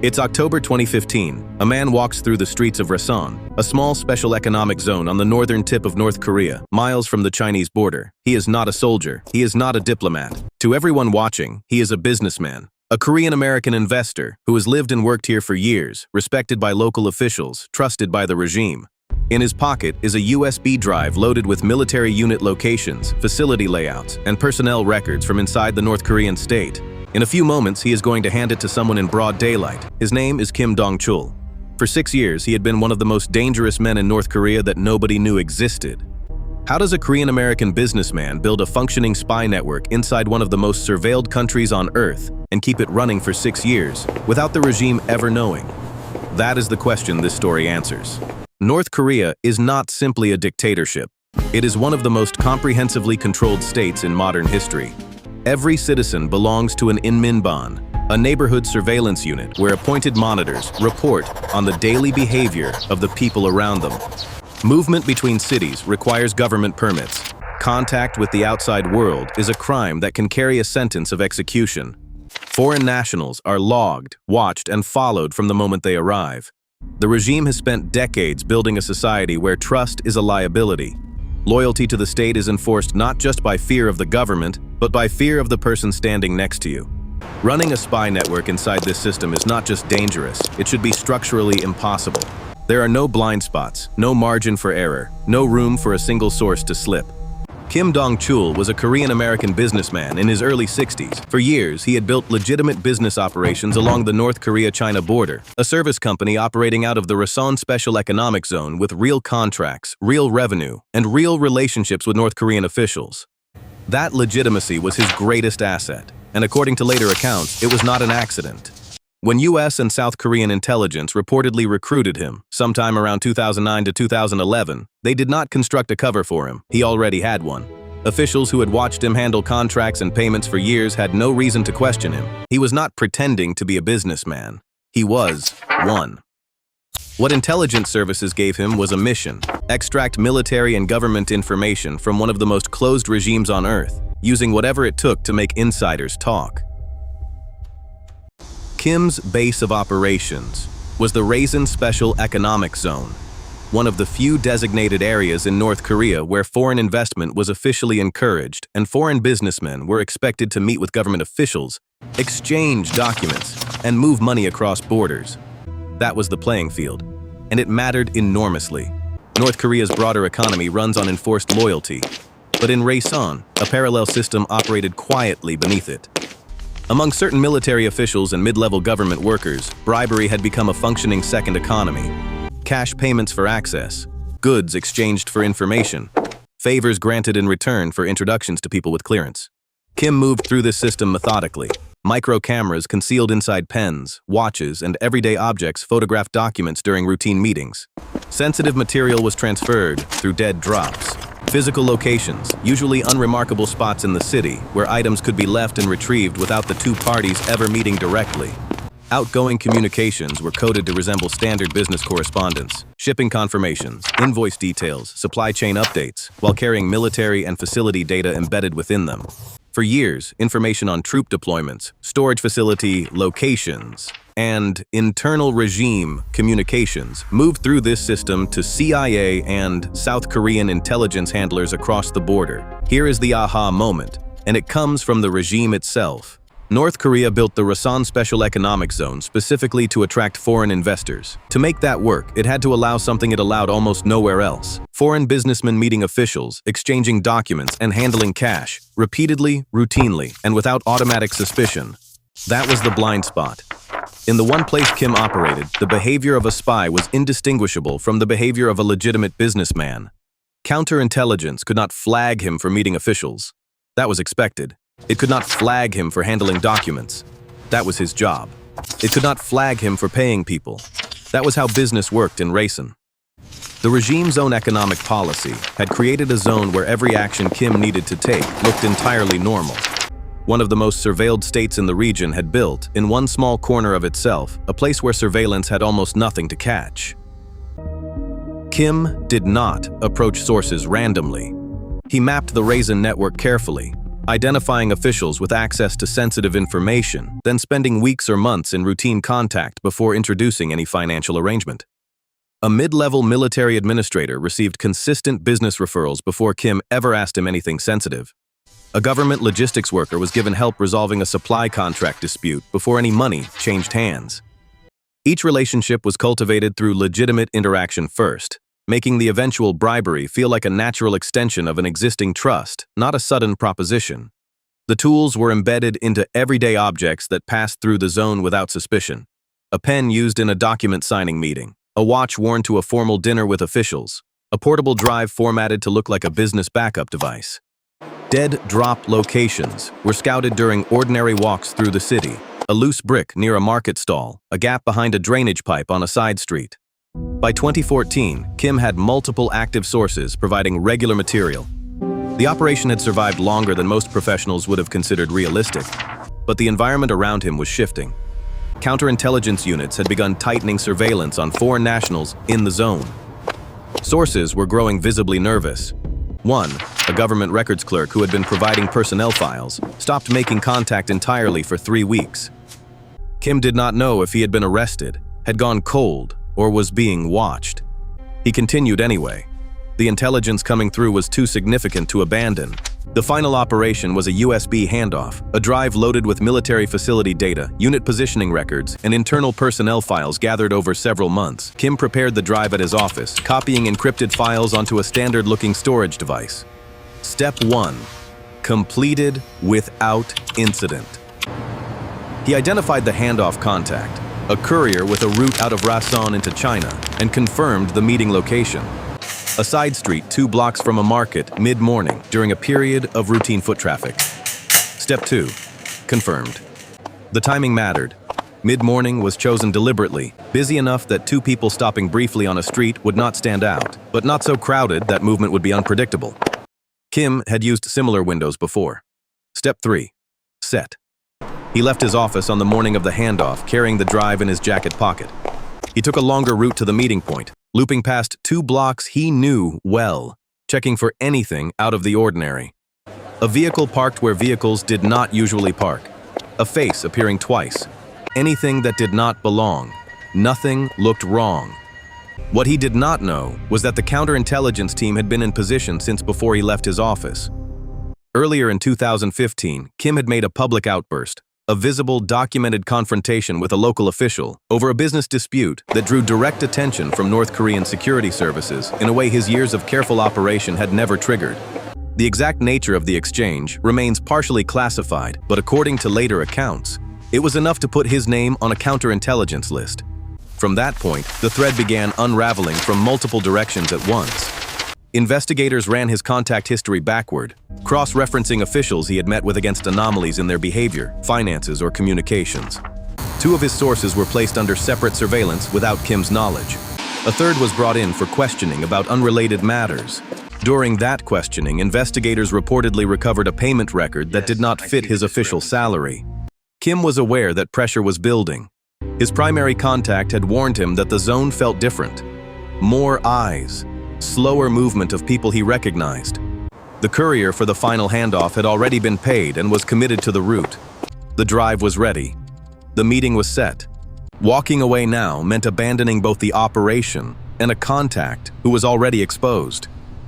It's October 2015. A man walks through the streets of Rason, a small special economic zone on the northern tip of North Korea, miles from the Chinese border. He is not a soldier. He is not a diplomat. To everyone watching, he is a businessman, a Korean-American investor who has lived and worked here for years, respected by local officials, trusted by the regime. In his pocket is a USB drive loaded with military unit locations, facility layouts, and personnel records from inside the North Korean state. In a few moments, he is going to hand it to someone in broad daylight. His name is Kim Dong-chul. For 6 years, he had been one of the most dangerous men in North Korea that nobody knew existed. How does a Korean-American businessman build a functioning spy network inside one of the most surveilled countries on Earth and keep it running for 6 years without the regime ever knowing? That is the question this story answers. North Korea is not simply a dictatorship. It is one of the most comprehensively controlled states in modern history. Every citizen belongs to an Inminban, a neighborhood surveillance unit where appointed monitors report on the daily behavior of the people around them. Movement between cities requires government permits. Contact with the outside world is a crime that can carry a sentence of execution. Foreign nationals are logged, watched, and followed from the moment they arrive. The regime has spent decades building a society where trust is a liability. Loyalty to the state is enforced not just by fear of the government, but by fear of the person standing next to you. Running a spy network inside this system is not just dangerous, it should be structurally impossible. There are no blind spots, no margin for error, no room for a single source to slip. Kim Dong-chul was a Korean-American businessman in his early 60s. For years, he had built legitimate business operations along the North Korea-China border, a service company operating out of the Rason Special Economic Zone with real contracts, real revenue, and real relationships with North Korean officials. That legitimacy was his greatest asset, and according to later accounts, it was not an accident. When US and South Korean intelligence reportedly recruited him, sometime around 2009 to 2011, they did not construct a cover for him. He already had one. Officials who had watched him handle contracts and payments for years had no reason to question him. He was not pretending to be a businessman. He was one. What intelligence services gave him was a mission: extract military and government information from one of the most closed regimes on Earth, using whatever it took to make insiders talk. Kim's base of operations was the Rason Special Economic Zone, one of the few designated areas in North Korea where foreign investment was officially encouraged and foreign businessmen were expected to meet with government officials, exchange documents, and move money across borders. That was the playing field, and it mattered enormously. North Korea's broader economy runs on enforced loyalty, but in Rason, a parallel system operated quietly beneath it. Among certain military officials and mid-level government workers, bribery had become a functioning second economy. Cash payments for access, goods exchanged for information, favors granted in return for introductions to people with clearance. Kim moved through this system methodically. Micro cameras concealed inside pens, watches, and everyday objects photographed documents during routine meetings. Sensitive material was transferred through dead drops. Physical locations, usually unremarkable spots in the city, where items could be left and retrieved without the two parties ever meeting directly. Outgoing communications were coded to resemble standard business correspondence, shipping confirmations, invoice details, supply chain updates, while carrying military and facility data embedded within them. For years, information on troop deployments, storage facility locations, and internal regime communications moved through this system to CIA and South Korean intelligence handlers across the border. Here is the aha moment, and it comes from the regime itself. North Korea built the Rason Special Economic Zone specifically to attract foreign investors. To make that work, it had to allow something it allowed almost nowhere else: foreign businessmen meeting officials, exchanging documents, and handling cash, repeatedly, routinely, and without automatic suspicion. That was the blind spot. In the one place Kim operated, the behavior of a spy was indistinguishable from the behavior of a legitimate businessman. Counterintelligence could not flag him for meeting officials. That was expected. It could not flag him for handling documents. That was his job. It could not flag him for paying people. That was how business worked in Rason. The regime's own economic policy had created a zone where every action Kim needed to take looked entirely normal. One of the most surveilled states in the region had built, in one small corner of itself, a place where surveillance had almost nothing to catch. Kim did not approach sources randomly. He mapped the Rason network carefully, identifying officials with access to sensitive information, then spending weeks or months in routine contact before introducing any financial arrangement. A mid-level military administrator received consistent business referrals before Kim ever asked him anything sensitive. A government logistics worker was given help resolving a supply contract dispute before any money changed hands. Each relationship was cultivated through legitimate interaction first, making the eventual bribery feel like a natural extension of an existing trust, not a sudden proposition. The tools were embedded into everyday objects that passed through the zone without suspicion. A pen used in a document signing meeting, a watch worn to a formal dinner with officials, a portable drive formatted to look like a business backup device. Dead drop locations were scouted during ordinary walks through the city, a loose brick near a market stall, a gap behind a drainage pipe on a side street. By 2014, Kim had multiple active sources providing regular material. The operation had survived longer than most professionals would have considered realistic, but the environment around him was shifting. Counterintelligence units had begun tightening surveillance on foreign nationals in the zone. Sources were growing visibly nervous. One, a government records clerk who had been providing personnel files, stopped making contact entirely for 3 weeks. Kim did not know if he had been arrested, had gone cold, or was being watched. He continued anyway. The intelligence coming through was too significant to abandon. The final operation was a USB handoff, a drive loaded with military facility data, unit positioning records, and internal personnel files gathered over several months. Kim prepared the drive at his office, copying encrypted files onto a standard-looking storage device. Step 1. Completed without incident. He identified the handoff contact, a courier with a route out of Rason into China, and confirmed the meeting location. A side street 2 blocks from a market mid-morning during a period of routine foot traffic. Step 2. Confirmed. The timing mattered. Mid-morning was chosen deliberately, busy enough that 2 people stopping briefly on a street would not stand out, but not so crowded that movement would be unpredictable. Kim had used similar windows before. Step 3. Set. He left his office on the morning of the handoff, carrying the drive in his jacket pocket. He took a longer route to the meeting point, looping past 2 blocks he knew well, checking for anything out of the ordinary. A vehicle parked where vehicles did not usually park. A face appearing twice. Anything that did not belong. Nothing looked wrong. What he did not know was that the counterintelligence team had been in position since before he left his office. Earlier in 2015, Kim had made a public outburst, a visible, documented confrontation with a local official over a business dispute that drew direct attention from North Korean security services in a way his years of careful operation had never triggered. The exact nature of the exchange remains partially classified, but according to later accounts, it was enough to put his name on a counterintelligence list. From that point, the thread began unraveling from multiple directions at once. Investigators ran his contact history backward, cross-referencing officials he had met with against anomalies in their behavior, finances, or communications. 2 of his sources were placed under separate surveillance without Kim's knowledge. A third was brought in for questioning about unrelated matters. During that questioning, investigators reportedly recovered a payment record that did not fit his official salary. Kim was aware that pressure was building. His primary contact had warned him that the zone felt different. More eyes. Slower movement of people he recognized. The courier for the final handoff had already been paid and was committed to the route. The drive was ready. The meeting was set. Walking away now meant abandoning both the operation and a contact who was already exposed.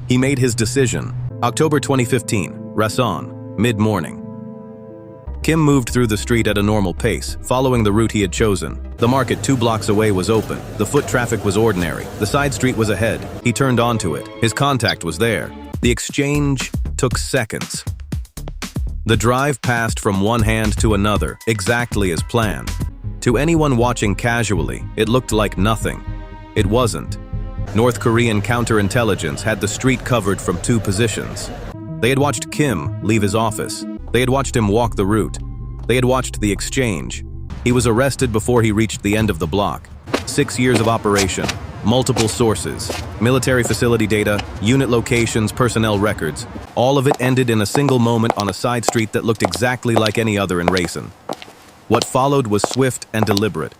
He made his decision. October 2015, Rason, mid-morning. Kim moved through the street at a normal pace, following the route he had chosen. The market 2 blocks away was open. The foot traffic was ordinary. The side street was ahead. He turned onto it. His contact was there. The exchange took seconds. The drive passed from one hand to another, exactly as planned. To anyone watching casually, it looked like nothing. It wasn't. North Korean counterintelligence had the street covered from 2 positions. They had watched Kim leave his office. They had watched him walk the route. They had watched the exchange. He was arrested before he reached the end of the block. 6 years of operation, multiple sources, military facility data, unit locations, personnel records. All of it ended in a single moment on a side street that looked exactly like any other in Rason. What followed was swift and deliberate.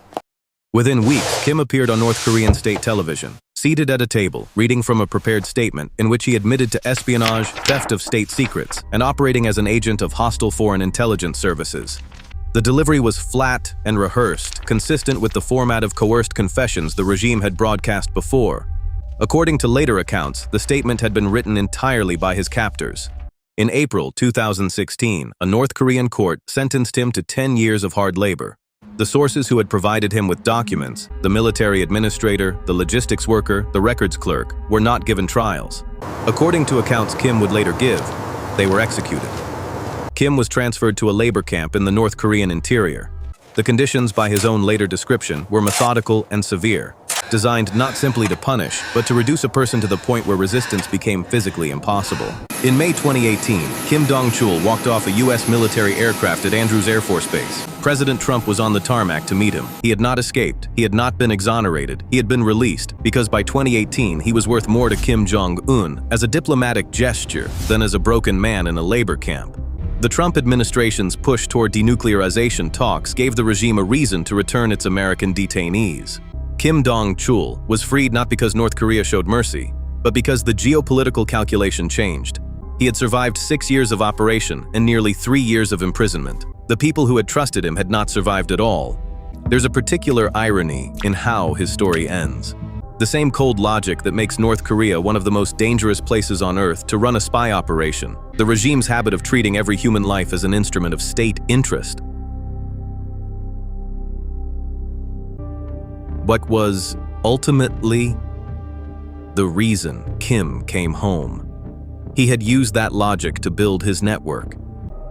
Within weeks, Kim appeared on North Korean state television, seated at a table, reading from a prepared statement in which he admitted to espionage, theft of state secrets, and operating as an agent of hostile foreign intelligence services. The delivery was flat and rehearsed, consistent with the format of coerced confessions the regime had broadcast before. According to later accounts, the statement had been written entirely by his captors. In April 2016, a North Korean court sentenced him to 10 years of hard labor. The sources who had provided him with documents, the military administrator, the logistics worker, the records clerk, were not given trials. According to accounts Kim would later give, they were executed. Kim was transferred to a labor camp in the North Korean interior. The conditions, by his own later description, were methodical and severe, designed not simply to punish, but to reduce a person to the point where resistance became physically impossible. In May 2018, Kim Dong-chul walked off a U.S. military aircraft at Andrews Air Force Base. President Trump was on the tarmac to meet him. He had not escaped. He had not been exonerated. He had been released because by 2018, he was worth more to Kim Jong-un as a diplomatic gesture than as a broken man in a labor camp. The Trump administration's push toward denuclearization talks gave the regime a reason to return its American detainees. Kim Dong-chul was freed not because North Korea showed mercy, but because the geopolitical calculation changed. He had survived 6 years of operation and nearly 3 years of imprisonment. The people who had trusted him had not survived at all. There's a particular irony in how his story ends. The same cold logic that makes North Korea one of the most dangerous places on earth to run a spy operation, the regime's habit of treating every human life as an instrument of state interest. What was ultimately the reason Kim came home. He had used that logic to build his network.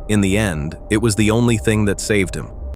In the end, it was the only thing that saved him.